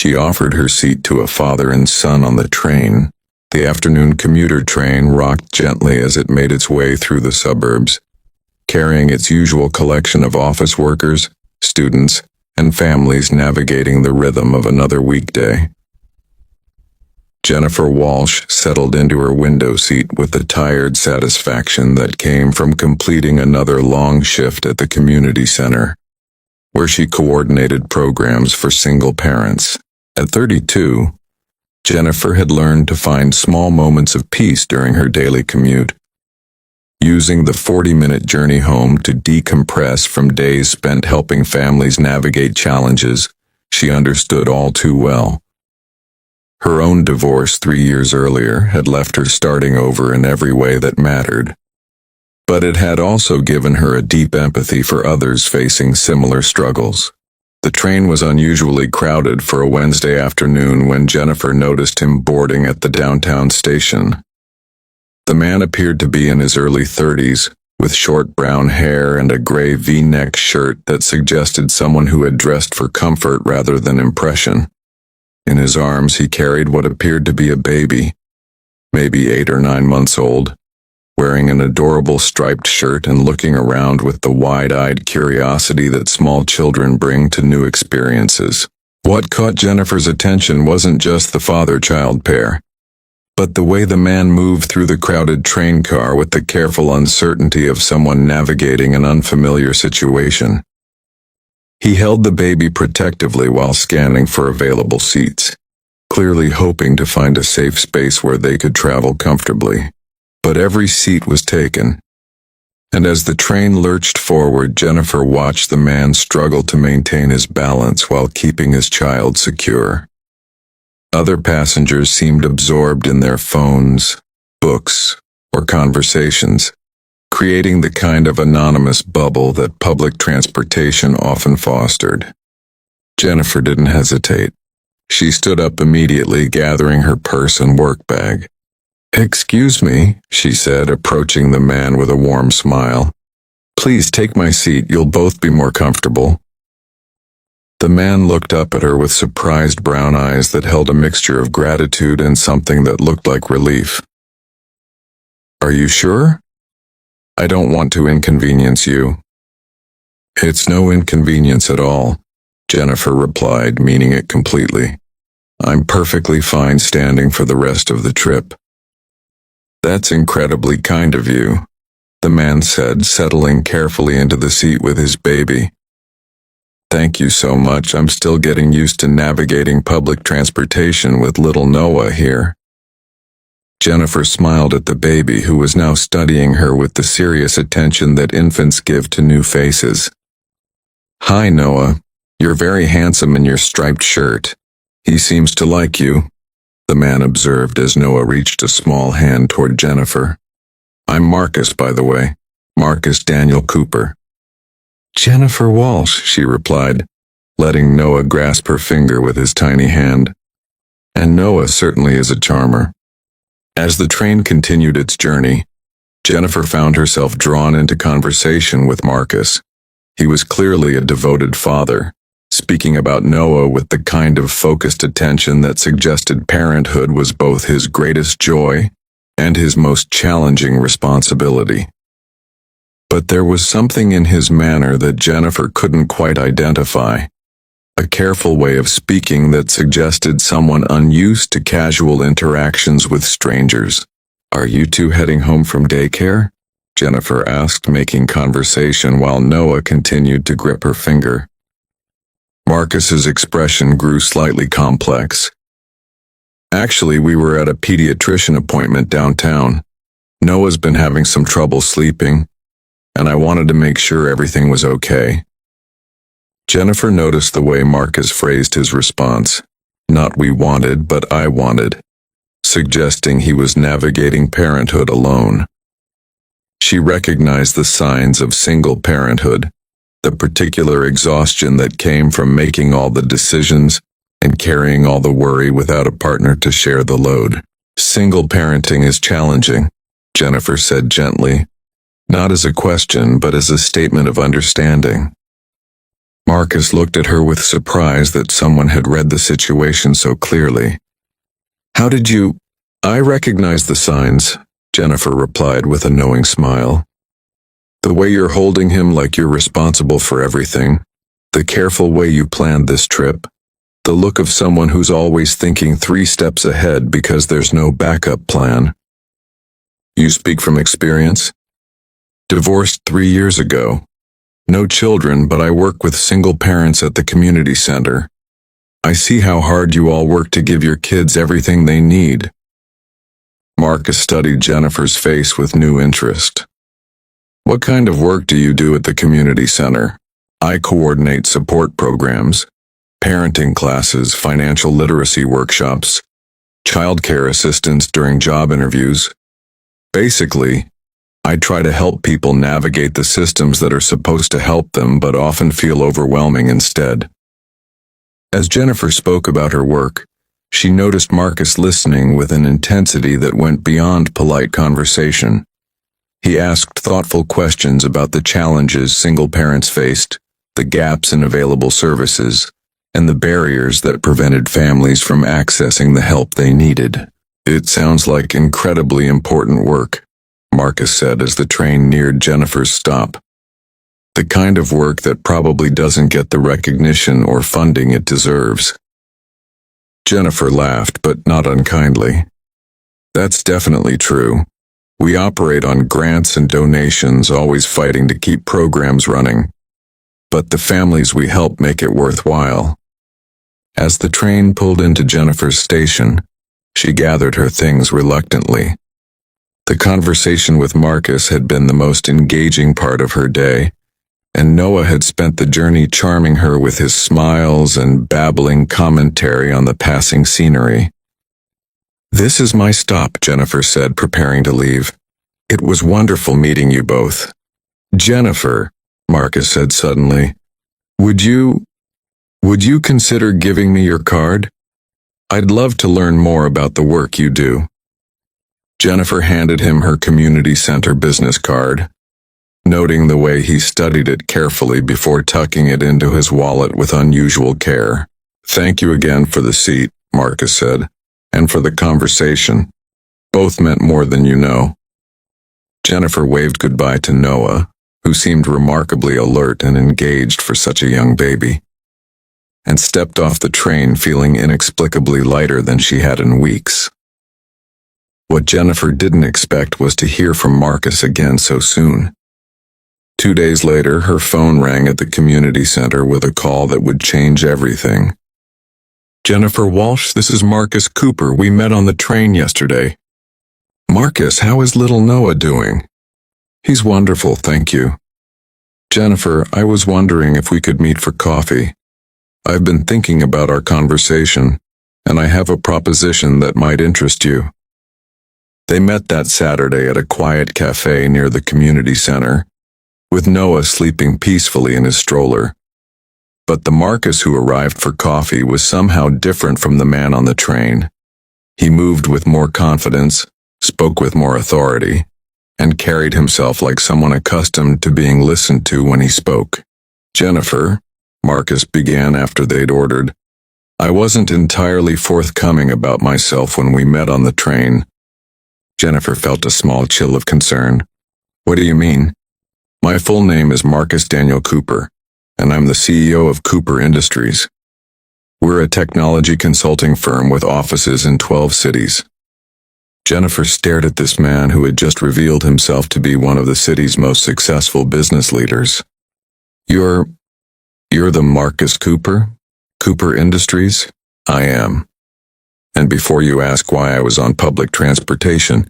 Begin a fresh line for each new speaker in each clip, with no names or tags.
She offered her seat to a father and son on the train. The afternoon commuter train rocked gently as it made its way through the suburbs, carrying its usual collection of office workers, students, and families navigating the rhythm of another weekday. Jennifer Walsh settled into her window seat with the tired satisfaction that came from completing another long shift at the community center, where she coordinated programs for single parents. At 32, Jennifer had learned to find small moments of peace during her daily commute, using the 40-minute journey home to decompress from days spent helping families navigate challenges she understood all too well. Her own divorce 3 years earlier had left her starting over in every way that mattered, but it had also given her a deep empathy for others facing similar struggles. The train was unusually crowded for a Wednesday afternoon when Jennifer noticed him boarding at the downtown station. The man appeared to be in his early 30s, with short brown hair and a gray V-neck shirt that suggested someone who had dressed for comfort rather than impression. In his arms he carried what appeared to be a baby, maybe 8 or 9 months old, wearing an adorable striped shirt and looking around with the wide-eyed curiosity that small children bring to new experiences. What caught Jennifer's attention wasn't just the father-child pair, but the way the man moved through the crowded train car with the careful uncertainty of someone navigating an unfamiliar situation. He held the baby protectively while scanning for available seats, clearly hoping to find a safe space where they could travel comfortably. But every seat was taken, and as the train lurched forward, Jennifer watched the man struggle to maintain his balance while keeping his child secure. Other passengers seemed absorbed in their phones, books, or conversations, creating the kind of anonymous bubble that public transportation often fostered. Jennifer didn't hesitate. She stood up immediately, gathering her purse and work bag. "Excuse me," she said, approaching the man with a warm smile. "Please take my seat, you'll both be more comfortable." The man looked up at her with surprised brown eyes that held a mixture of gratitude and something that looked like relief. "Are you sure? I don't want to inconvenience you." "It's no inconvenience at all," Jennifer replied, meaning it completely. "I'm perfectly fine standing for the rest of the trip." "That's incredibly kind of you," the man said, settling carefully into the seat with his baby. "Thank you so much. I'm still getting used to navigating public transportation with little Noah here." Jennifer smiled at the baby, who was now studying her with the serious attention that infants give to new faces. "Hi, Noah. You're very handsome in your striped shirt. He seems to like you," the man observed as Noah reached a small hand toward Jennifer. "I'm Marcus, by the way. Marcus Daniel Cooper." "Jennifer Walsh," she replied, letting Noah grasp her finger with his tiny hand. "And Noah certainly is a charmer." As the train continued its journey, Jennifer found herself drawn into conversation with Marcus. He was clearly a devoted father, speaking about Noah with the kind of focused attention that suggested parenthood was both his greatest joy and his most challenging responsibility. But there was something in his manner that Jennifer couldn't quite identify, a careful way of speaking that suggested someone unused to casual interactions with strangers. "Are you two heading home from daycare?" Jennifer asked, making conversation while Noah continued to grip her finger. Marcus's expression grew slightly complex. "Actually, we were at a pediatrician appointment downtown. Noah's been having some trouble sleeping, and I wanted to make sure everything was okay." Jennifer noticed the way Marcus phrased his response. Not "we wanted," but "I wanted," suggesting he was navigating parenthood alone. She recognized the signs of single parenthood, the particular exhaustion that came from making all the decisions and carrying all the worry without a partner to share the load. "Single parenting is challenging," Jennifer said gently, not as a question but as a statement of understanding. Marcus looked at her with surprise that someone had read the situation so clearly. How did you— I recognize the signs, Jennifer replied with a knowing smile. The way you're holding him like you're responsible for everything, the careful way you planned this trip, the look of someone who's always thinking 3 steps ahead because there's no backup plan. You speak from experience? Divorced 3 years ago. No children, but I work with single parents at the community center. I see how hard you all work to give your kids everything they need. Marcus studied Jennifer's face with new interest. What kind of work do you do at the community center? I coordinate support programs, parenting classes, financial literacy workshops, childcare assistance during job interviews. Basically, I try to help people navigate the systems that are supposed to help them but often feel overwhelming instead. As Jennifer spoke about her work, she noticed Marcus listening with an intensity that went beyond polite conversation. He asked thoughtful questions about the challenges single parents faced, the gaps in available services, and the barriers that prevented families from accessing the help they needed. It sounds like incredibly important work, Marcus said as the train neared Jennifer's stop. The kind of work that probably doesn't get the recognition or funding it deserves. Jennifer laughed, but not unkindly. That's definitely true. We operate on grants and donations, always fighting to keep programs running. But the families we help make it worthwhile. As the train pulled into Jennifer's station, she gathered her things reluctantly. The conversation with Marcus had been the most engaging part of her day, and Noah had spent the journey charming her with his smiles and babbling commentary on the passing scenery. This is my stop, Jennifer said, preparing to leave. It was wonderful meeting you both. Jennifer, Marcus said suddenly, would you consider giving me your card? I'd love to learn more about the work you do. Jennifer handed him her community center business card, noting the way he studied it carefully before tucking it into his wallet with unusual care. Thank you again for the seat, Marcus said, and for the conversation. Both meant more than you know. Jennifer waved goodbye to Noah, who seemed remarkably alert and engaged for such a young baby, and stepped off the train feeling inexplicably lighter than she had in weeks. What Jennifer didn't expect was to hear from Marcus again so soon. 2 days later, her phone rang at the community center with a call that would change everything. Jennifer Walsh, this is Marcus Cooper. We met on the train yesterday. Marcus, how is little Noah doing? He's wonderful, thank you. Jennifer, I was wondering if we could meet for coffee. I've been thinking about our conversation, and I have a proposition that might interest you. They met that Saturday at a quiet cafe near the community center, with Noah sleeping peacefully in his stroller. But the Marcus who arrived for coffee was somehow different from the man on the train. He moved with more confidence, spoke with more authority, and carried himself like someone accustomed to being listened to when he spoke. Jennifer, Marcus began after they'd ordered, I wasn't entirely forthcoming about myself when we met on the train. Jennifer felt a small chill of concern. What do you mean? My full name is Marcus Daniel Cooper, and I'm the CEO of Cooper Industries. We're a technology consulting firm with offices in 12 cities. Jennifer stared at this man who had just revealed himself to be one of the city's most successful business leaders. You're the Marcus Cooper? Cooper Industries? I am. And before you ask why I was on public transportation,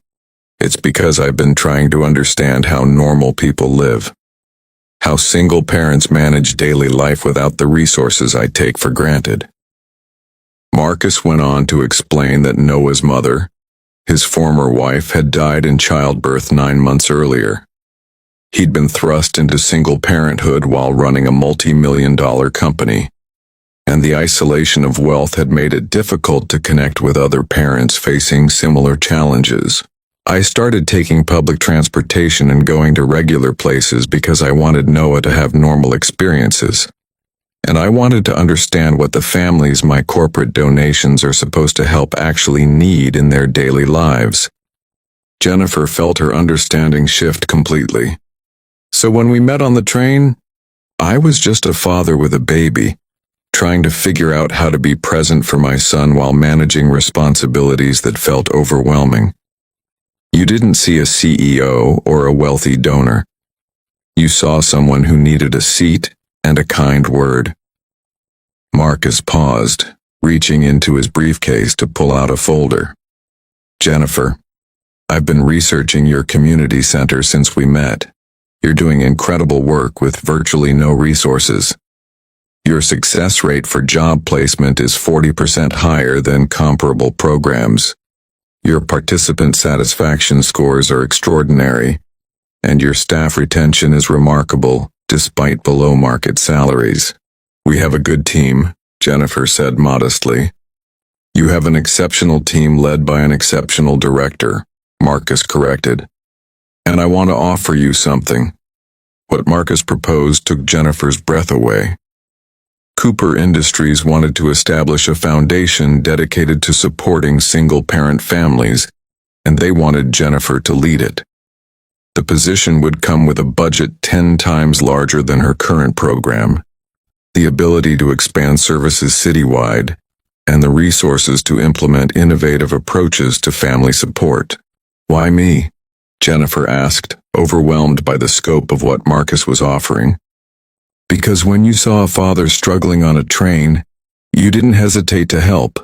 it's because I've been trying to understand how normal people live. How single parents manage daily life without the resources I take for granted. Marcus went on to explain that Noah's mother, his former wife, had died in childbirth 9 months earlier. He'd been thrust into single parenthood while running a multi-million-dollar company, and the isolation of wealth had made it difficult to connect with other parents facing similar challenges. I started taking public transportation and going to regular places because I wanted Noah to have normal experiences. and I wanted to understand what the families my corporate donations are supposed to help actually need in their daily lives. Jennifer felt her understanding shift completely. So when we met on the train, I was just a father with a baby, trying to figure out how to be present for my son while managing responsibilities that felt overwhelming. You didn't see a CEO or a wealthy donor. You saw someone who needed a seat and a kind word. Marcus paused, reaching into his briefcase to pull out a folder. Jennifer, I've been researching your community center since we met. You're doing incredible work with virtually no resources. Your success rate for job placement is 40% higher than comparable programs. Your participant satisfaction scores are extraordinary, and your staff retention is remarkable, despite below-market salaries. We have a good team, Jennifer said modestly. You have an exceptional team led by an exceptional director, Marcus corrected. And I want to offer you something. What Marcus proposed took Jennifer's breath away. Cooper Industries wanted to establish a foundation dedicated to supporting single-parent families, and they wanted Jennifer to lead it. The position would come with a budget 10 times larger than her current program, the ability to expand services citywide, and the resources to implement innovative approaches to family support. Why me? Jennifer asked, overwhelmed by the scope of what Marcus was offering. Because when you saw a father struggling on a train, you didn't hesitate to help.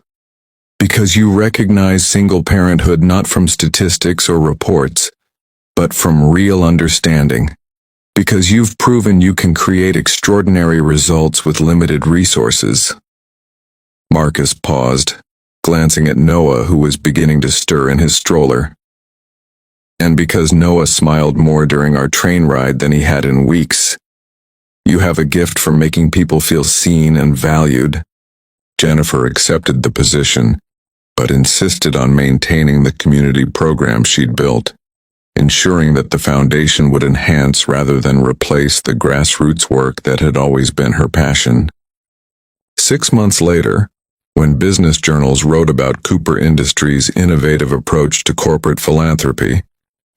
Because you recognize single parenthood not from statistics or reports, but from real understanding. Because you've proven you can create extraordinary results with limited resources. Marcus paused, glancing at Noah, who was beginning to stir in his stroller. And because Noah smiled more during our train ride than he had in weeks. You have a gift for making people feel seen and valued. Jennifer accepted the position, but insisted on maintaining the community program she'd built, ensuring that the foundation would enhance rather than replace the grassroots work that had always been her passion. 6 months later, when business journals wrote about Cooper Industries' innovative approach to corporate philanthropy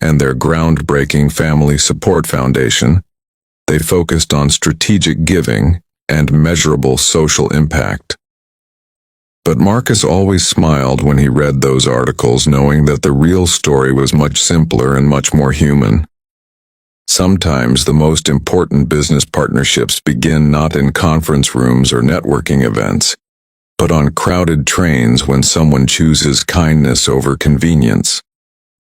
and their groundbreaking family support foundation, they focused on strategic giving and measurable social impact. But Marcus always smiled when he read those articles, knowing that the real story was much simpler and much more human. Sometimes the most important business partnerships begin not in conference rooms or networking events, but on crowded trains when someone chooses kindness over convenience.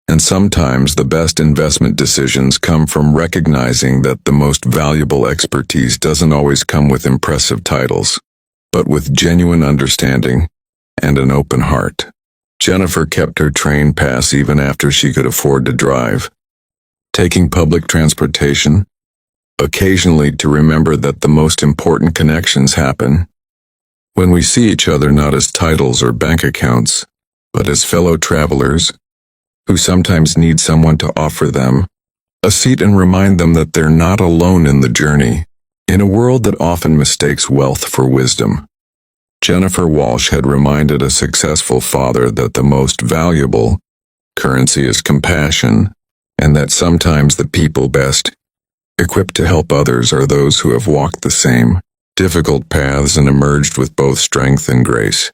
And sometimes the best investment decisions come from recognizing that the most valuable expertise doesn't always come with impressive titles, but with genuine understanding and an open heart. Jennifer kept her train pass even after she could afford to drive, taking public transportation, occasionally to remember that the most important connections happen when we see each other not as titles or bank accounts, but as fellow travelers who sometimes need someone to offer them a seat and remind them that they're not alone in the journey, in a world that often mistakes wealth for wisdom. Jennifer Walsh had reminded a successful father that the most valuable currency is compassion, and that sometimes the people best equipped to help others are those who have walked the same difficult paths and emerged with both strength and grace.